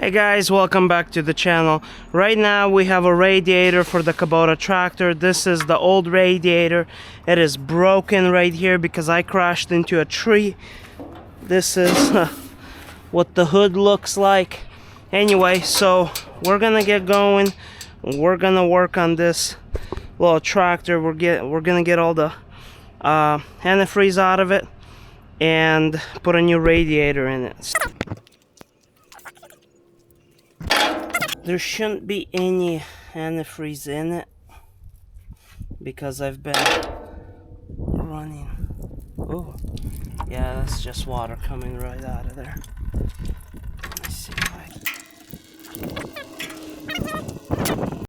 Hey guys, welcome back to the channel. Right now we have a radiator for the Kubota tractor. This is the old radiator. It is broken right here because I crashed into a tree. This is what the hood looks like. Anyway, so we're gonna get going. We're gonna work on this little tractor. We're gonna get all the antifreeze out of it and put a new radiator in it. There shouldn't be any antifreeze in it because I've been running. Oh, yeah, that's just water coming right out of there. Let me see if I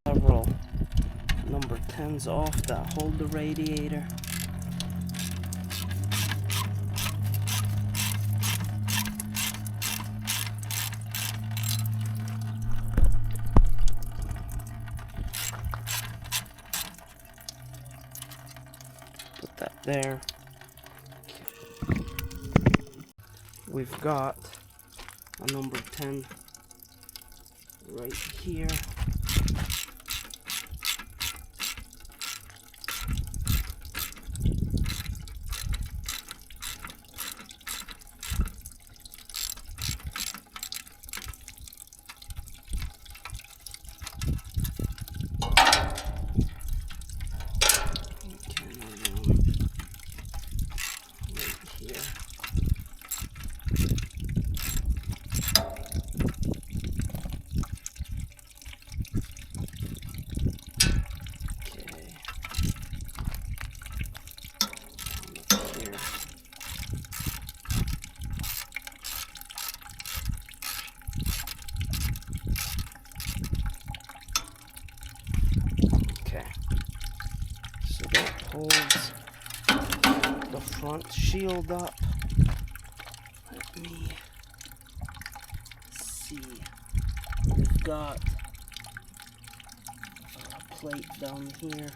several number 10s off that hold the radiator. Put that there. We've got a number 10 right here. Holds the front shield up. Let me see. We've got a plate down here.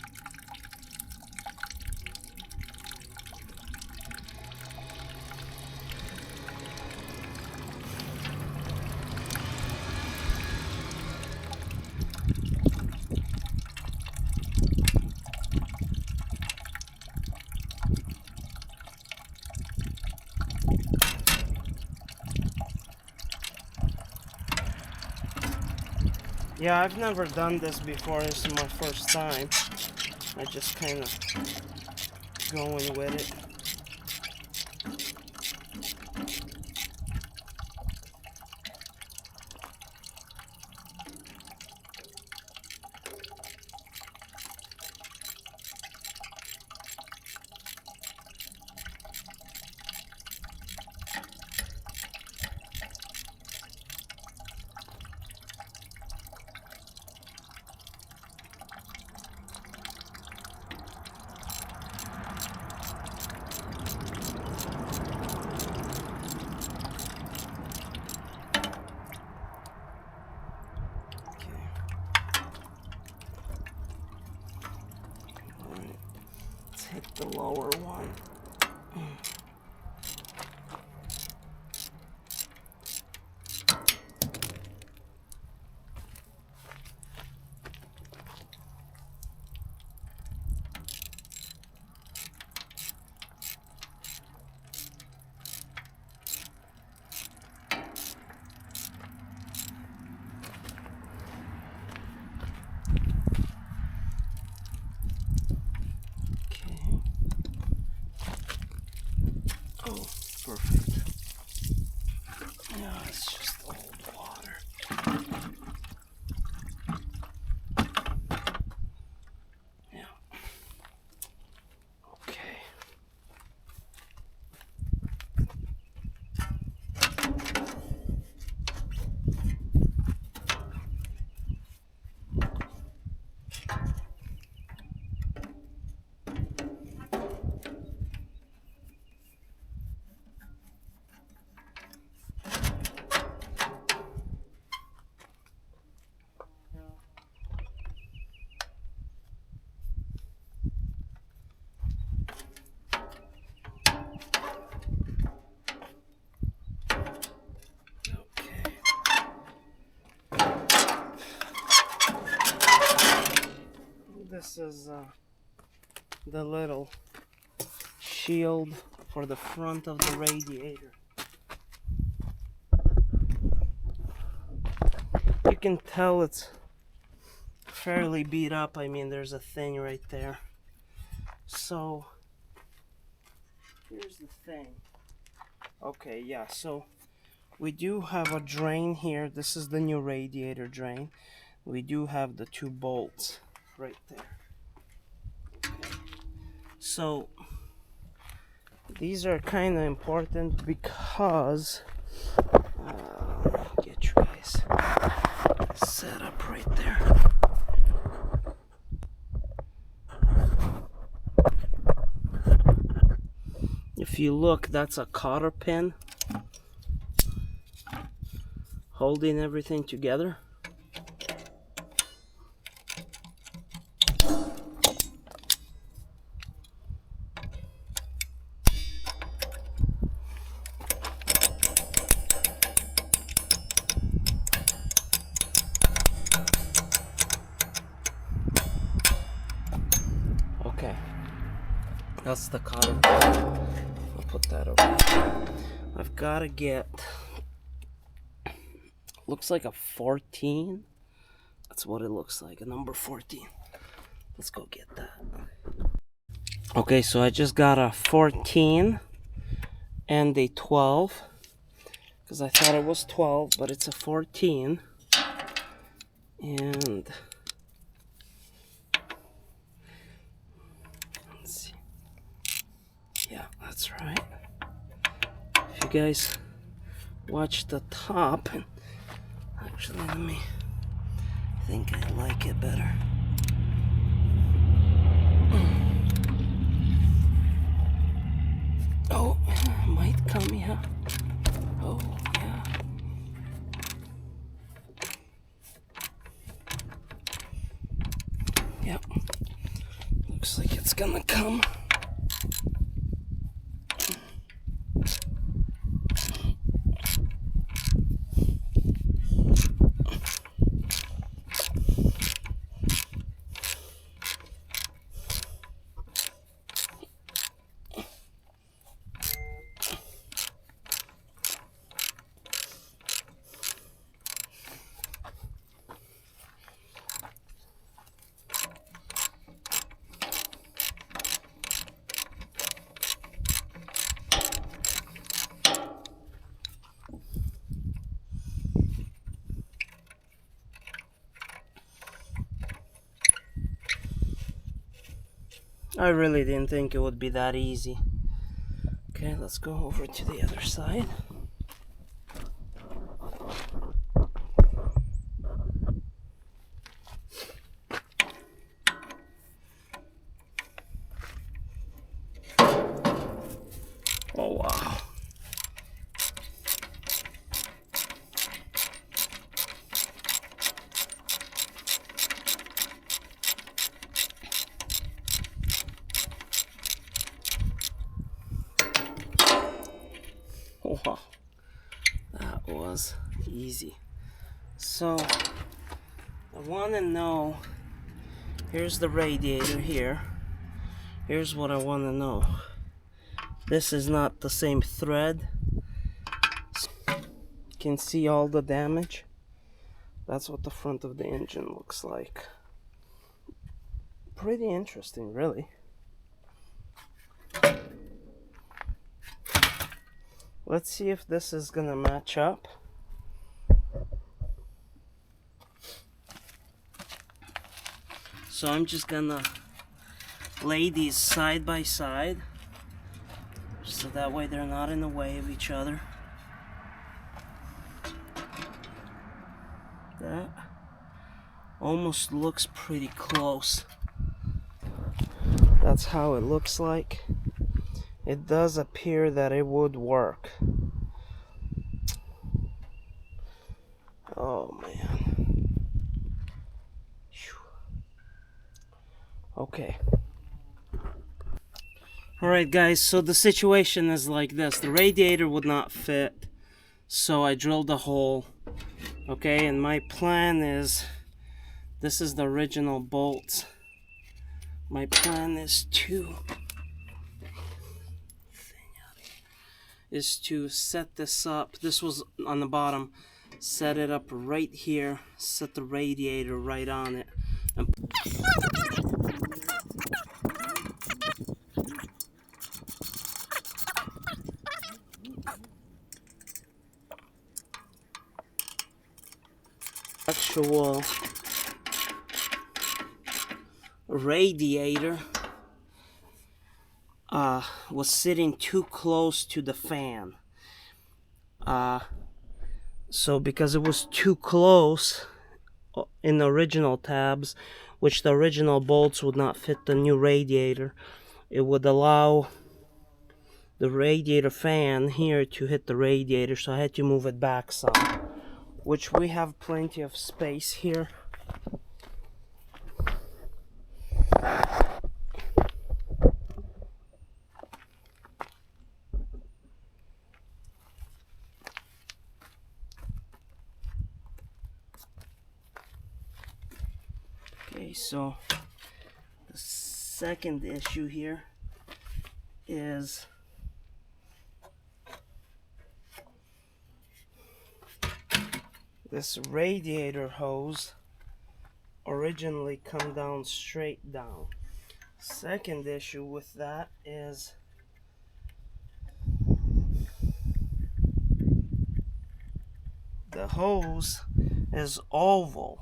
Yeah, I've never done this before. This is my first time. I just kind of going with it. Hit the lower one. Perfect. Yeah, it's just old water. Yeah. Okay. This is the little shield for the front of the radiator. You can tell it's fairly beat up. I mean, there's a thing right there. So here's the thing. Okay, yeah, so we do have a drain here. This is the new radiator drain. We do have the 2 bolts right there. Okay. So these are kind of important because get you guys set up right there. If you look, that's a cotter pin holding everything together. Okay, that's the cotter pin. I'll put that over there. I've got to get, looks like a 14. That's what it looks like, a number 14. Let's go get that. Okay, so I just got a 14 and a 12 because I thought it was 12, but it's a 14. And let's see. Yeah, that's right. If you guys watch the top, and actually let me, I think I like it better. Oh, might come, yeah. Oh, yeah. Yep. Looks like it's gonna come. I really didn't think it would be that easy. Okay, let's go over to the other side. Oh, wow. Wow, that was easy. So I want to know, here's the radiator here. Here's what I want to know. This is not the same thread. You can see all the damage. That's what the front of the engine looks like. Pretty interesting, really. Let's see if this is gonna match up. So I'm just gonna lay these side by side so that way they're not in the way of each other. That almost looks pretty close. That's how it looks like. It does appear that it would work. Oh man. Whew. Okay. Alright guys, so the situation is like this. The radiator would not fit, so I drilled a hole. Okay, and my plan is, this is the original bolts my plan is to set this up. This was on the bottom. Set it up right here. Set the radiator right on it. And actual radiator was sitting too close to the fan. So because it was too close in the original tabs, which the original bolts would not fit the new radiator, it would allow the radiator fan here to hit the radiator, so I had to move it back some, which we have plenty of space here. Okay, so the second issue here is this radiator hose originally come down straight down. Second issue with that is the hose is oval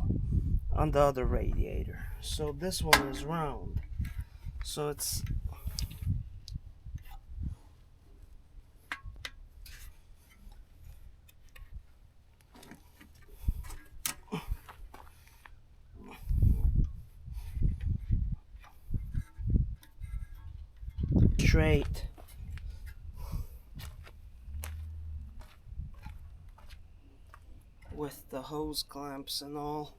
on the other radiator, so this one is round, so it's straight. With the hose clamps and all.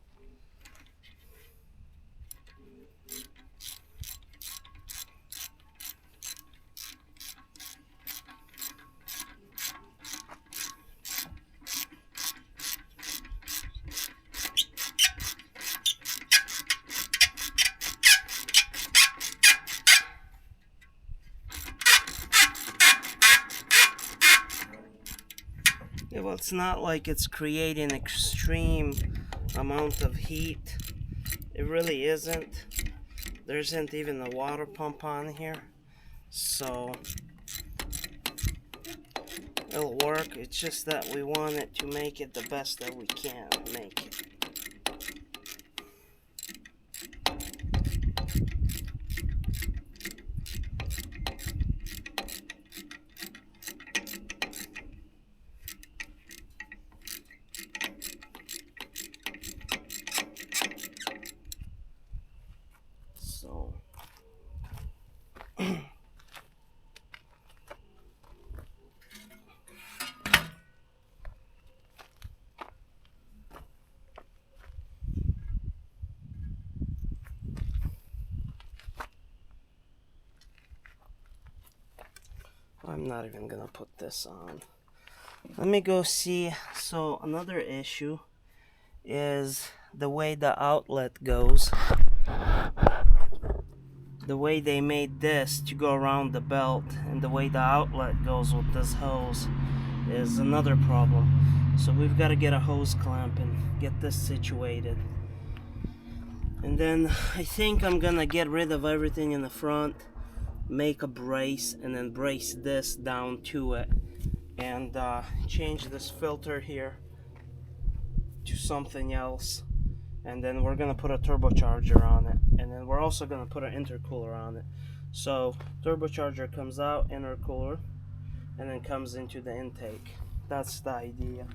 Yeah, well, it's not like it's creating extreme amount of heat. It really isn't. There isn't even a water pump on here, so it'll work. It's just that we want it to make it the best that we can make it. So I'm not even gonna put this on. Let me go see. So another issue is the way the outlet goes. The way they made this to go around the belt and the way the outlet goes with this hose is another problem. So we've got to get a hose clamp and get this situated. And then I think I'm gonna get rid of everything in the front, make a brace, and then brace this down to it, and change this filter here to something else. And then we're gonna put a turbocharger on it, and then we're also gonna put an intercooler on it. So turbocharger comes out, intercooler, and then comes into the intake. That's the idea.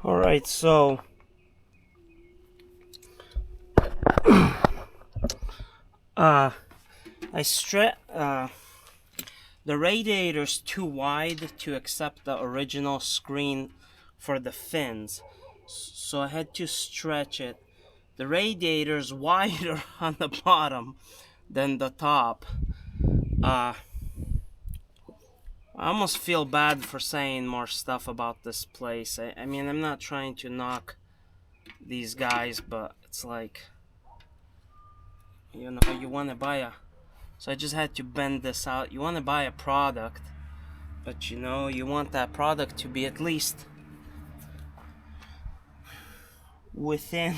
Alright, so Uh, I the radiator's too wide to accept the original screen for the fins, so I had to stretch it. The radiator's wider on the bottom than the top. I almost feel bad for saying more stuff about this place. I mean, I'm not trying to knock these guys, but it's like, you know, you want to buy a... So I just had to bend this out. You want to buy a product, but you know, you want that product to be at least within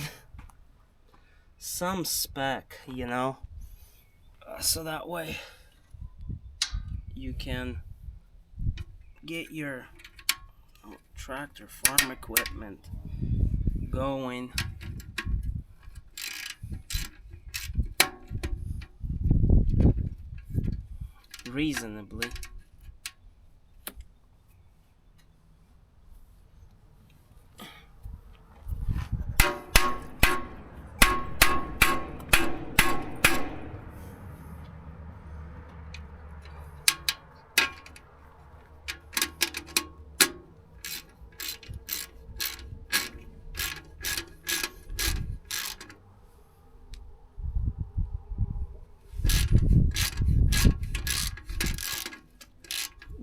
some spec, you know, so that way you can get your tractor farm equipment going reasonably.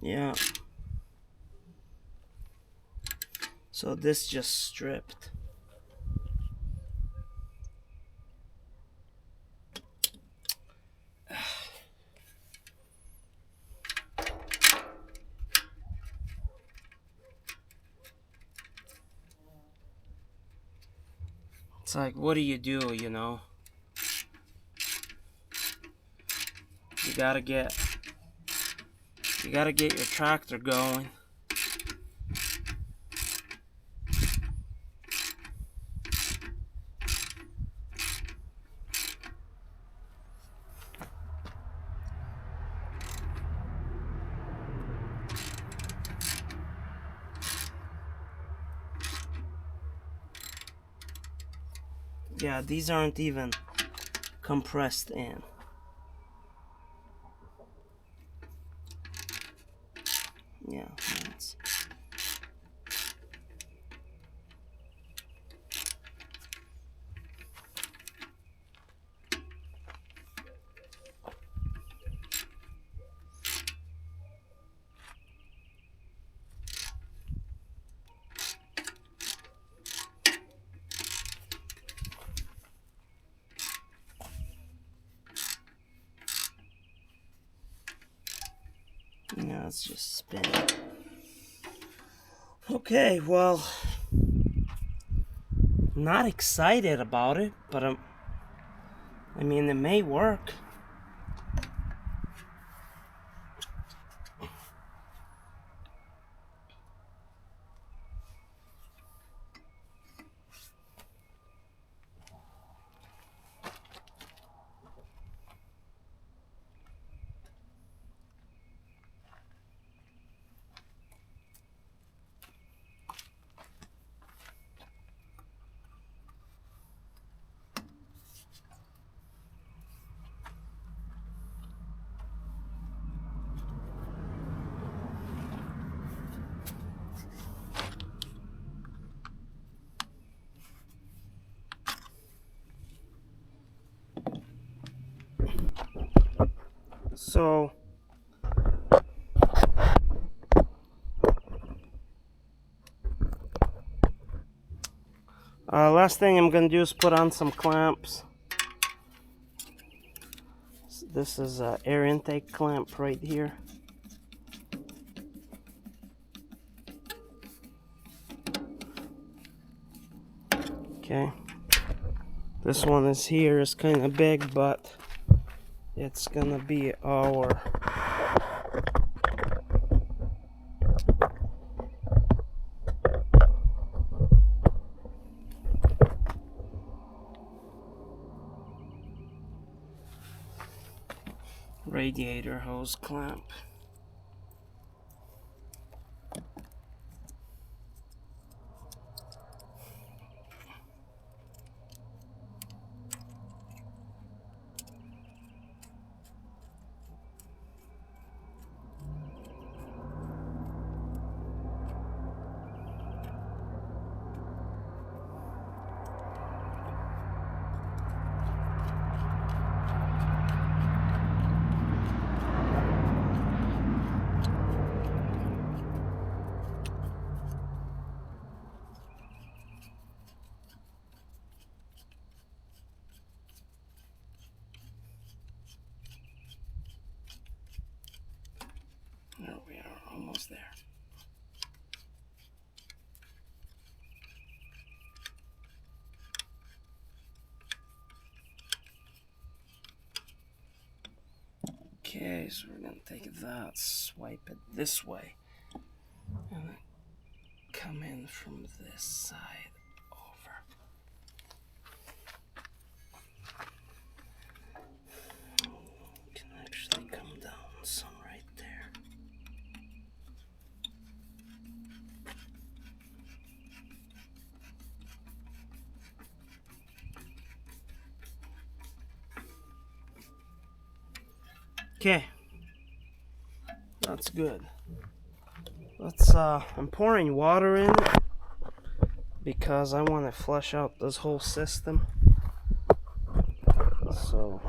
Yeah. So this just stripped. It's like, what do, you know? You gotta get your tractor going. Yeah, these aren't even compressed in. Yeah, that's... Yeah, it's just spinning. Okay, well, not excited about it, but I mean, it may work. So, last thing I'm gonna do is put on some clamps. This is an air intake clamp right here. Okay. This one is here, is kind of big, but it's gonna be our radiator hose clamp. There we are, almost there. Okay, so we're gonna take that, swipe it this way, and then come in from this side over. Can actually come down some right there. Okay, that's good. I'm pouring water in it because I want to flush out this whole system. So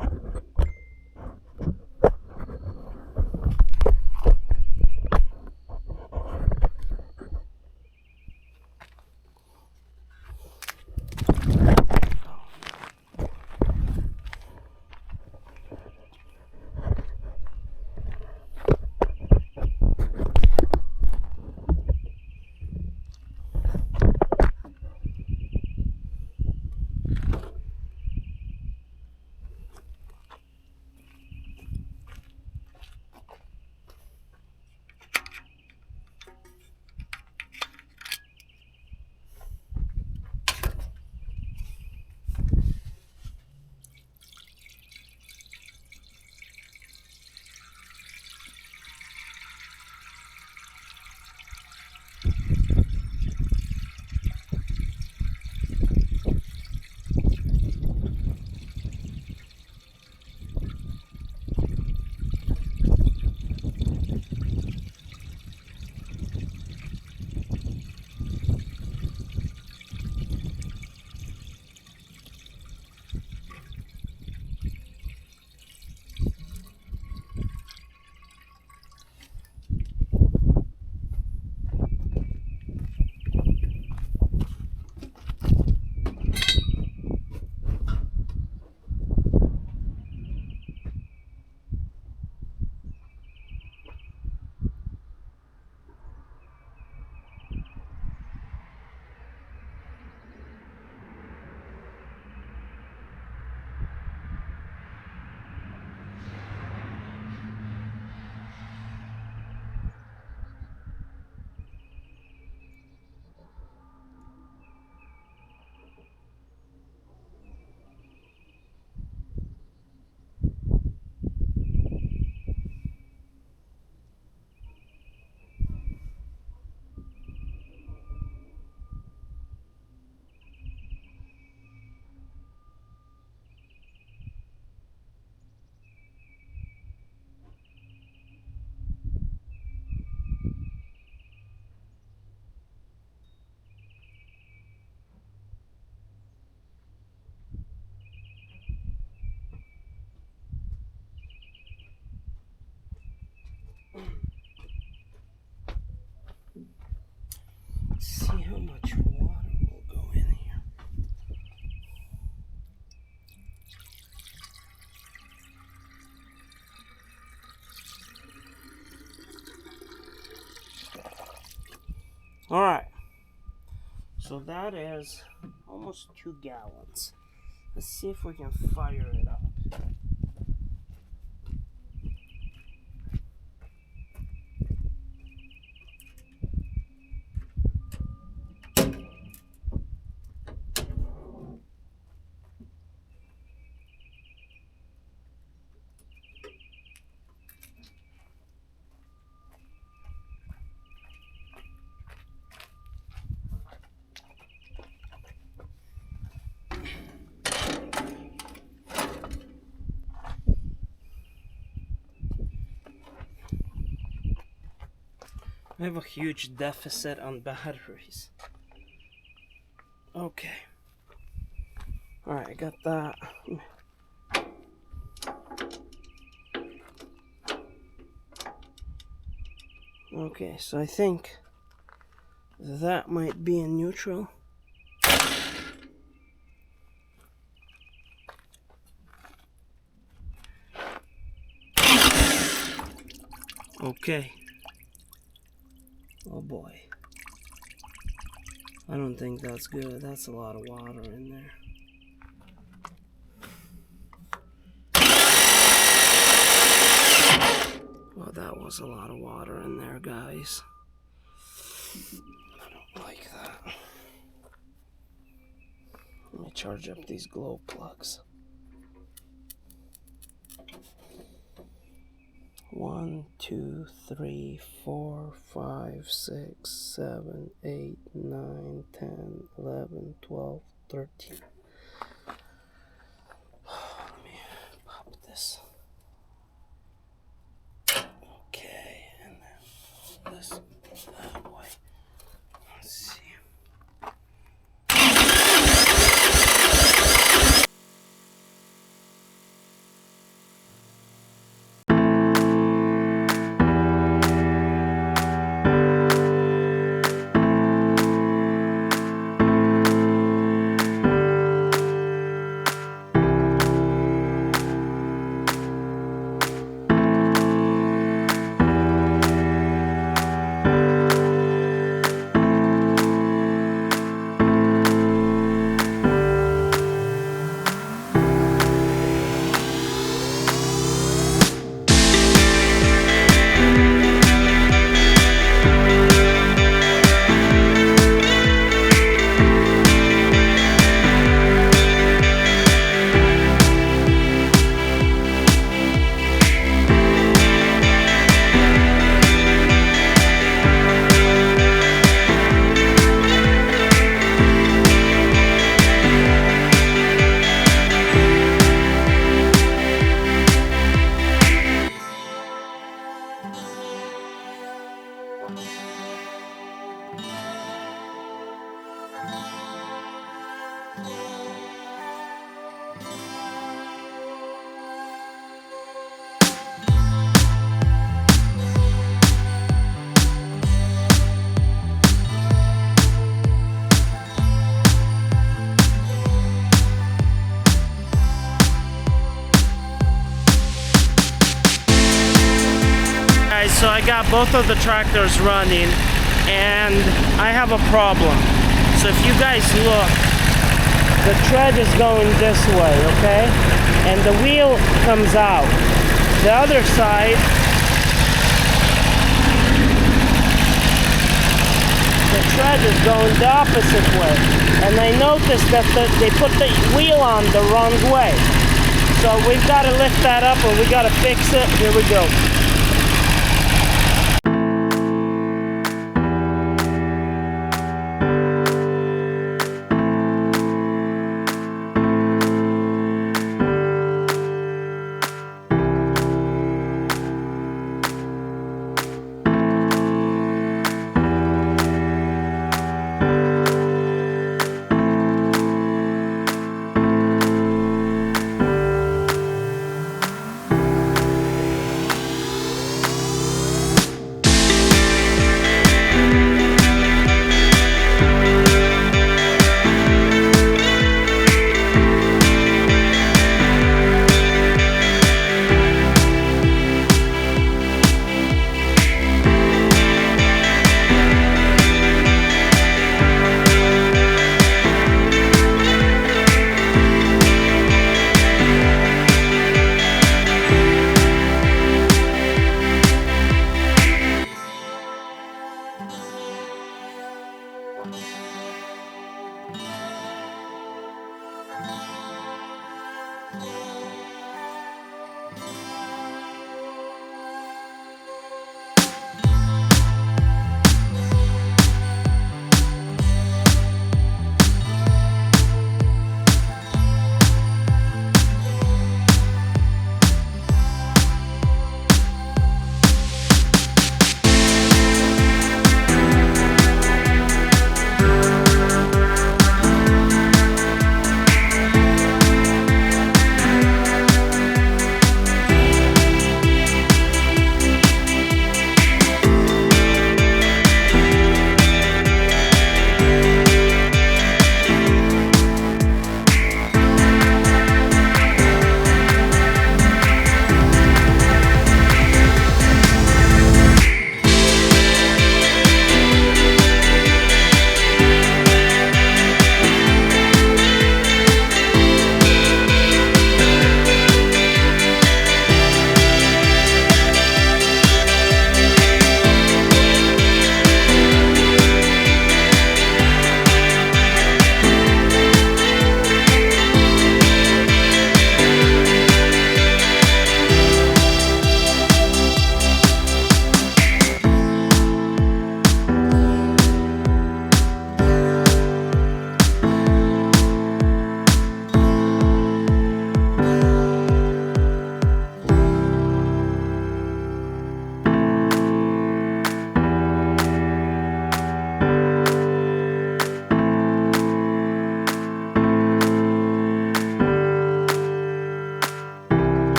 see how much water will go in here. All right, so that is almost 2 gallons. Let's see if we can fire it up. I have a huge deficit on batteries. Okay. Alright, I got that. Okay, so I think that might be in neutral. Okay, Oh boy. I don't think that's good. That's a lot of water in there. Well, that was a lot of water in there, guys. I don't like that. Let me charge up these glow plugs. 1, 2, 3, 4, 5, 6, 7, 8, 9, 10, 11, 12, 13. Let me pop this. Okay, and then this that way. Let's see. So I got both of the tractors running and I have a problem. So if you guys look, the tread is going this way, okay? And the wheel comes out. The other side, the tread is going the opposite way. And I noticed that they put the wheel on the wrong way. So we've got to lift that up and we got to fix it. Here we go.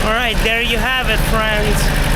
Alright, there you have it, friends.